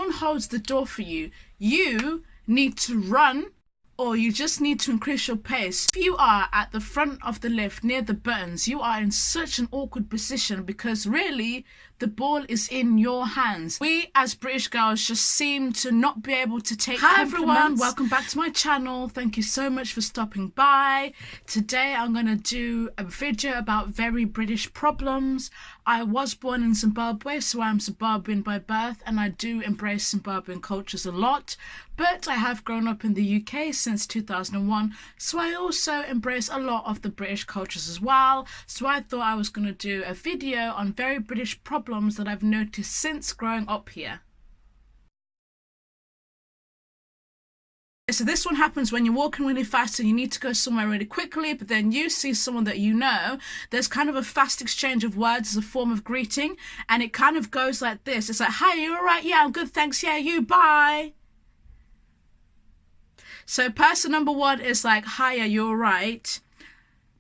someone holds the door for you, you need to run, or you just need to increase your pace. If you are at the front of the lift near the buttons, you are in such an awkward position because really the ball is in your hands. We as British girls just seem to not be able to take compliments. Hi everyone, welcome back to my channel. Thank you so much for stopping by. Today I'm going to do a video about very British problems. I was born in Zimbabwe, so I'm Zimbabwean by birth, and I do embrace Zimbabwean cultures a lot. But I have grown up in the UK since 2001, so I also embrace a lot of the British cultures as well. So I thought I was going to do a video on very British problems that I've noticed since growing up here. So this one happens when you're walking really fast and you need to go somewhere really quickly, but then you see someone that you know. There's kind of a fast exchange of words as a form of greeting, and it kind of goes like this. It's like, hi, you all right? Yeah, I'm good, thanks. Yeah, you, bye. So person number one is like, hiya, you all right?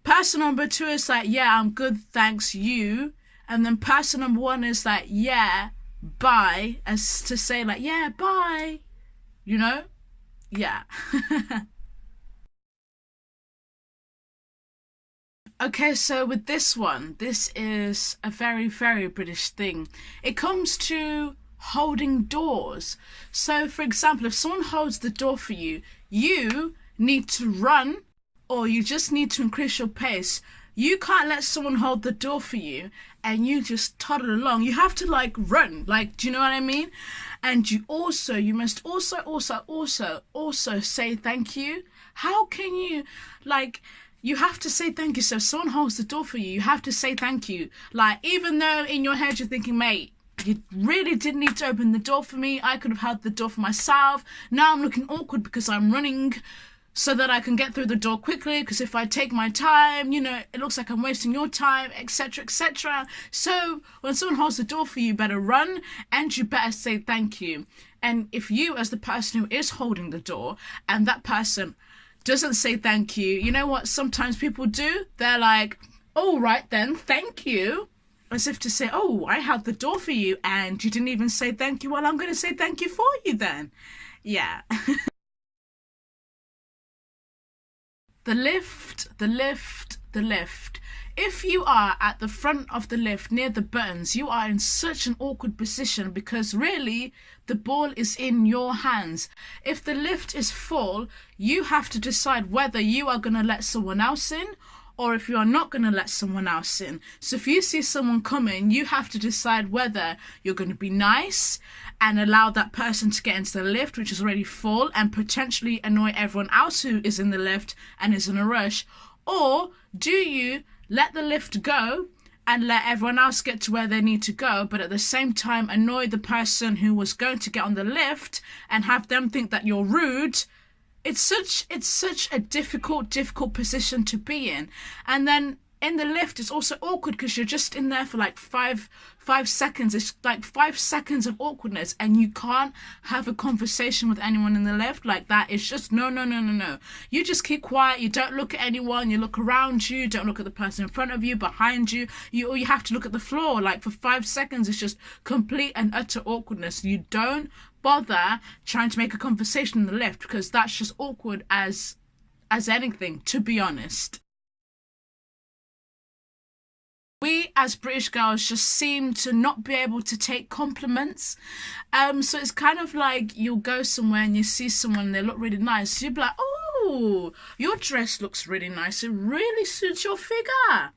Person number two is like, yeah, I'm good, thanks, you. And then person number one is like, yeah, bye, as to say like, yeah, bye, you know? Yeah. Okay, so with this one, this is a very, very British thing. It comes to holding doors. So for example, if someone holds the door for you, you need to run, or you just need to increase your pace. You can't let someone hold the door for you and you just toddle along. You have to like run, like, do you know what I mean? And you must also say thank you. How can you, like, you have to say thank you. So if someone holds the door for you, you have to say thank you. Like, even though in your head you're thinking, mate, you really didn't need to open the door for me. I could have held the door for myself. Now I'm looking awkward because I'm running so that I can get through the door quickly, because if I take my time, you know, it looks like I'm wasting your time, etc, etc. So when someone holds the door for you, you better run and you better say thank you. And if you, as the person who is holding the door, and that person doesn't say thank you, you know what sometimes people do? They're like, all right then, thank you. As if to say, oh, I held the door for you and you didn't even say thank you. Well, I'm going to say thank you for you then. Yeah. The lift. If you are at the front of the lift near the buttons, you are in such an awkward position because really the ball is in your hands. If the lift is full, you have to decide whether you are going to let someone else in, or if you are not going to let someone else in. So if you see someone coming, you have to decide whether you're going to be nice and allow that person to get into the lift, which is already full, and potentially annoy everyone else who is in the lift and is in a rush. Or do you let the lift go and let everyone else get to where they need to go, but at the same time annoy the person who was going to get on the lift and have them think that you're rude? It's such a difficult position to be in. And then in the lift, it's also awkward because you're just in there for like five seconds. It's like 5 seconds of awkwardness, and you can't have a conversation with anyone in the lift. Like, that is just no. You just keep quiet. You don't look at anyone. You look around you. Don't look at the person in front of you, behind you. You have to look at the floor. Like, for 5 seconds, it's just complete and utter awkwardness. You don't bother trying to make a conversation in the lift because that's just awkward as anything, to be honest. We as British girls just seem to not be able to take compliments. So it's kind of like you'll go somewhere and you see someone and they look really nice. So you'll be like, oh, your dress looks really nice. It really suits your figure.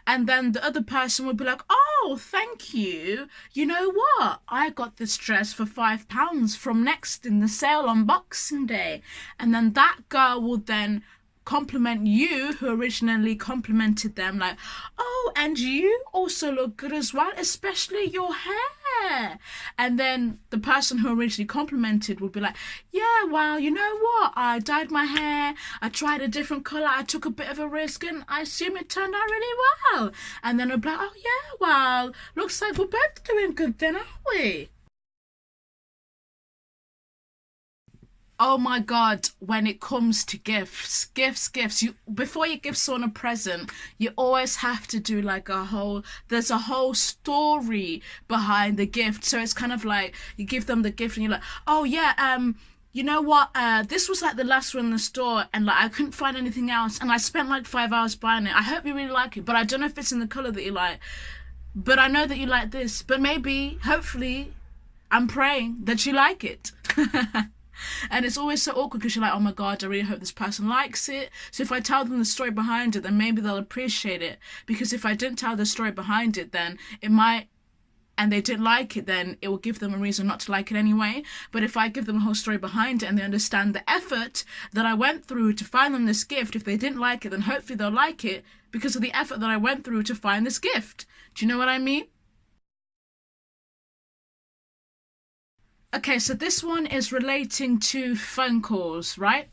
And then the other person would be like, oh, thank you. You know what? I got this dress for £5 from Next in the sale on Boxing Day. And then that girl will then compliment you who originally complimented them, like, oh, and you also look good as well, especially your hair. And then the person who originally complimented would be like, yeah, well, you know what, I dyed my hair, I tried a different colour, I took a bit of a risk, and I assume it turned out really well. And then I'd be like, oh yeah, well, looks like we're both doing good then, aren't we? Oh my God, when it comes to gifts, you before you give someone a present, you always have to do like there's a whole story behind the gift. So it's kind of like you give them the gift and you're like, oh yeah, you know what? This was like the last one in the store, and like I couldn't find anything else, and I spent like 5 hours buying it. I hope you really like it, but I don't know if it's in the color that you like. But I know that you like this, but maybe, hopefully, I'm praying that you like it. And it's always so awkward because you're like, oh my God, I really hope this person likes it. So if I tell them the story behind it, then maybe they'll appreciate it. Because if I didn't tell the story behind it, then it might, and they didn't like it, then it will give them a reason not to like it anyway. But if I give them a whole story behind it and they understand the effort that I went through to find them this gift, if they didn't like it, then hopefully they'll like it because of the effort that I went through to find this gift. Do you know what I mean? Okay, so this one is relating to phone calls, right?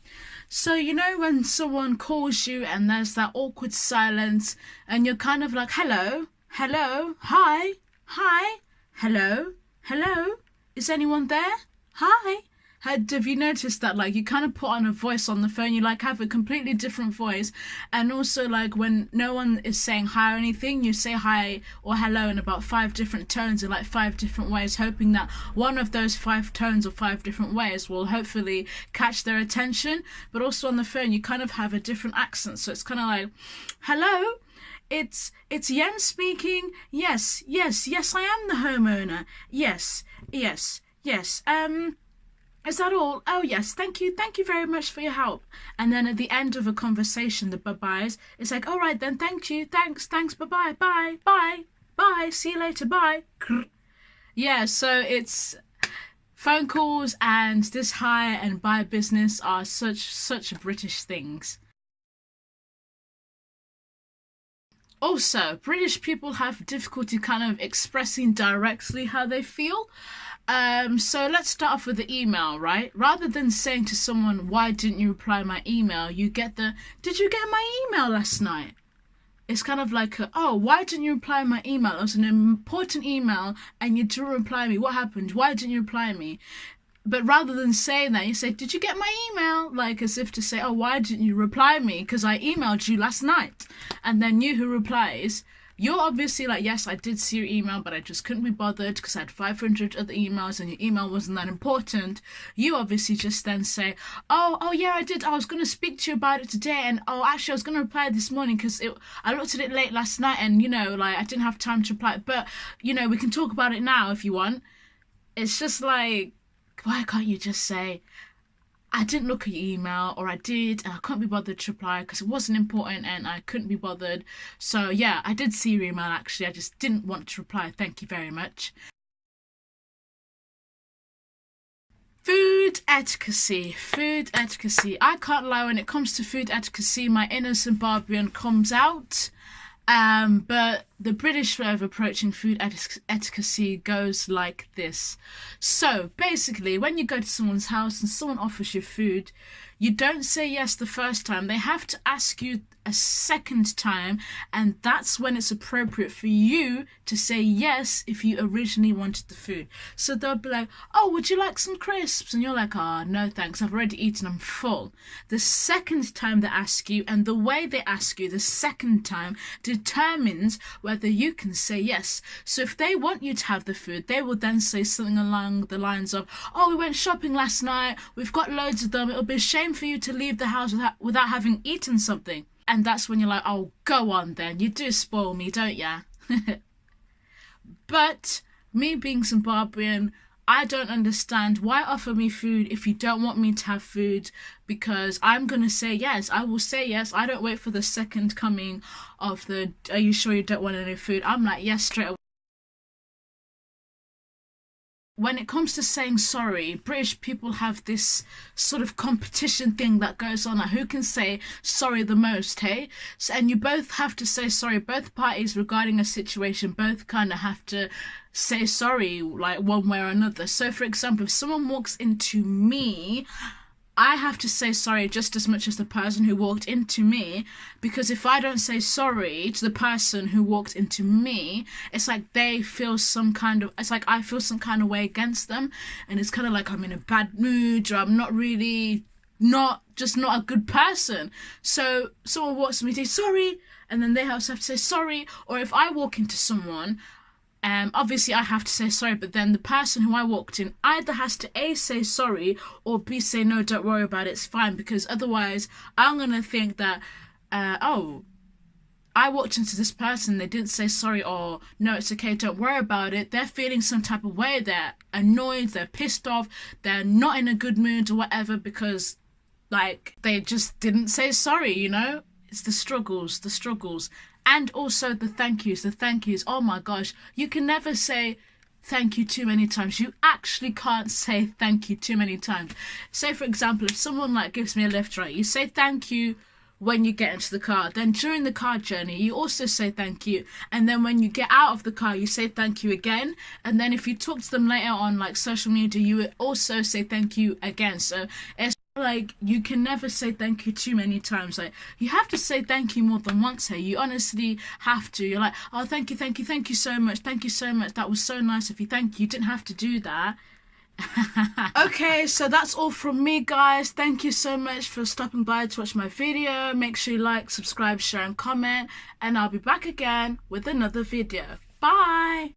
So, you know, when someone calls you and there's that awkward silence, and you're kind of like, hello, hello, hi, hi, hello, hello, is anyone there? Hi. Have you noticed that, like, you kind of put on a voice on the phone, you like have a completely different voice, and also like when no one is saying hi or anything, you say hi or hello in about 5 different tones in like 5 different ways, hoping that one of those 5 tones or 5 different ways will hopefully catch their attention. But also on the phone, you kind of have a different accent, so it's kind of like, hello. It's Yen speaking. Yes, yes, yes, I am the homeowner. Yes, yes, yes. Is that all? Oh yes, thank you very much for your help. And then at the end of a conversation, the bye-byes, it's like, all right then, thank you, thanks, bye-bye, bye, bye, bye, see you later, bye. Yeah, so it's phone calls and this hire and buy business are such British things. Also, British people have difficulty kind of expressing directly how they feel. So let's start off with the email, right? Rather than saying to someone, why didn't you reply my email? You get did you get my email last night? It's kind of like, oh, why didn't you reply my email? It was an important email and you didn't reply me. What happened? Why didn't you reply me? But rather than saying that, you say, did you get my email? Like as if to say, oh, why didn't you reply me? Because I emailed you last night. And then you who replies, you're obviously like, yes, I did see your email, but I just couldn't be bothered because I had 500 other emails and your email wasn't that important. You obviously just then say, oh yeah, I did. I was going to speak to you about it today. And oh, actually, I was going to reply this morning because I looked at it late last night and, you know, like I didn't have time to reply. But, you know, we can talk about it now if you want. It's just like, why can't you just say, I didn't look at your email, or I did, and I couldn't be bothered to reply because it wasn't important and I couldn't be bothered. So, yeah, I did see your email actually. I just didn't want to reply. Thank you very much. Food etiquette. Food etiquette. I can't lie, when it comes to food etiquette, my inner Zimbabwean comes out. But the British way of approaching food etiquette goes like this. So basically, when you go to someone's house and someone offers you food, you don't say yes the first time. They have to ask you a second time, and that's when it's appropriate for you to say yes if you originally wanted the food. So they'll be like, oh, would you like some crisps? And you're like, oh, no thanks, I've already eaten, I'm full. The second time they ask you, and the way they ask you the second time determines whether you can say yes. So if they want you to have the food, they will then say something along the lines of, oh, we went shopping last night, we've got loads of them, it'll be a shame for you to leave the house without having eaten something. And that's when you're like, oh, go on then. You do spoil me, don't ya? But me being Zimbabwean, I don't understand why offer me food if you don't want me to have food, because I'm going to say yes. I will say yes. I don't wait for the second coming of the, are you sure you don't want any food? I'm like, yes, straight away. When it comes to saying sorry, British people have this sort of competition thing that goes on, like who can say sorry the most, hey? So, and you both have to say sorry, both parties regarding a situation, both kind of have to say sorry, like one way or another. So for example, if someone walks into me, I have to say sorry just as much as the person who walked into me, because if I don't say sorry to the person who walked into me, it's like they feel some kind of, it's like I feel some kind of way against them, and it's kind of like I'm in a bad mood, or I'm not really, not a good person. So someone walks to me, say sorry, and then they also have to say sorry. Or if I walk into someone, obviously I have to say sorry, but then the person who I walked in either has to A, say sorry, or B, say no, don't worry about it, it's fine, because otherwise I'm gonna think that oh, I walked into this person, they didn't say sorry, or no, it's okay, don't worry about it. They're feeling some type of way, they're annoyed, they're pissed off, they're not in a good mood or whatever, because like they just didn't say sorry, you know? It's the struggles. And also the thank yous. Oh my gosh, you can never say thank you too many times. You actually can't say thank you too many times. Say for example, if someone like gives me a lift, right, you say thank you when you get into the car. Then during the car journey, you also say thank you. And then when you get out of the car, you say thank you again. And then if you talk to them later on like social media, you would also say thank you again. So it's like you can never say thank you too many times. Like you have to say thank you more than once here. You honestly have to. You're like, oh, thank you so much. Thank you so much. That was so nice of you. Thank you. You didn't have to do that. Okay, so that's all from me, guys. Thank you so much for stopping by to watch my video. Make sure you like, subscribe, share and comment, and I'll be back again with another video. Bye.